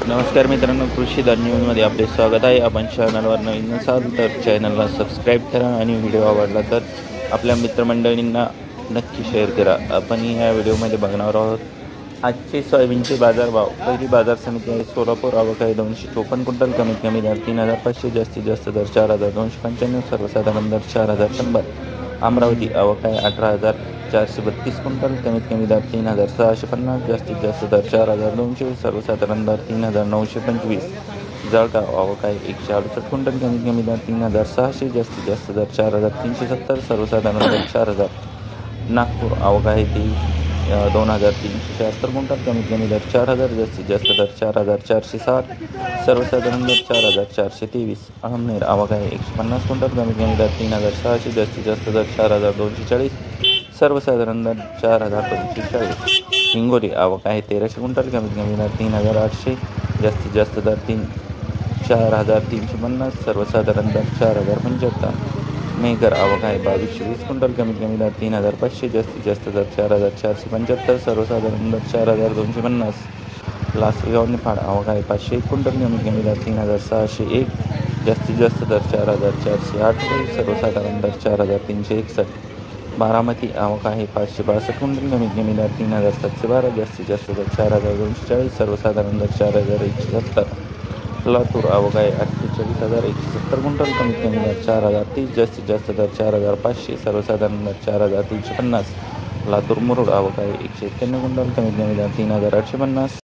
नमस्कार मित्रांनो, कृषी न्यूजमध्ये आपले स्वागत आहे. आपण चॅनलवर नवीन नसाल तर चॅनलला सबस्क्राईब करा आणि व्हिडिओ आवडला तर आपल्या मित्रमंडळींना नक्की शेअर करा. आपण या व्हिडिओमध्ये बघणार आहोत आजचे सोयाबीनचे बाजारभाव. पहिली बाजार समिती आहे सोलापूर. आवक आहे 254 क्विंटल. कमीत कमी दर 3,500, जास्तीत जास्त दर 4,295, सर्वसाधारण दर 4,100. अमरावती आवक आहे 18,432 क्विंटल. कमीत कमी दर 3,650, जास्तीत जास्त दर 4,200, सर्वसाधारण दर 3,925. जळगाव आवक आहे 168 क्विंटल. कमीत कमी दर 3,600, जास्तीत जास्त दर 4,370, सर्वसाधारण दर 4,000. नागपूर आवक आहे ती 2,376 क्विंटल. कमीत कमी दर 4,000, जास्तीत जास्त दर 4,460, सर्वसाधारण दर 4,423. अहमनेर आवक आहे 150 क्विंटल. कमीत कमी दर 3,600, जास्तीत जास्त दर 4,240, सर्वसाधारण दर 4,240. हिंगोली आवक आहे 1,300 क्विंटल. कमीत कमी दर 3,800, जास्तीत जास्त दर 4,350, सर्वसाधारण दर 4,075. मेघर आवक आहे 2,220 क्विंटल. कमीत कमी दर 3,500, जास्तीत जास्त दर 4,475, सर्वसाधारण दर 4,250. लासलगाव निफाड आवक आहे 501 क्विंटल. कमीत कमी दर 3,601, जास्तीत जास्त दर 4,408, सर्वसाधारण दर 4,361. बारामती आवक आहे 562 क्विंटल. कमीत कमी दर 3,712, जास्तीत जास्त दर 4,240, सर्वसाधारण दर 4,170. लातूर आवक आहे 48,170 क्विंटल. कमीत कमी दर 4,030, जास्तीत जास्त दर 4,500, सर्वसाधारण दर 4,350. लातूर मुरुड आवक आहे 191 क्विंटल. कमीत कमी दर 3,850.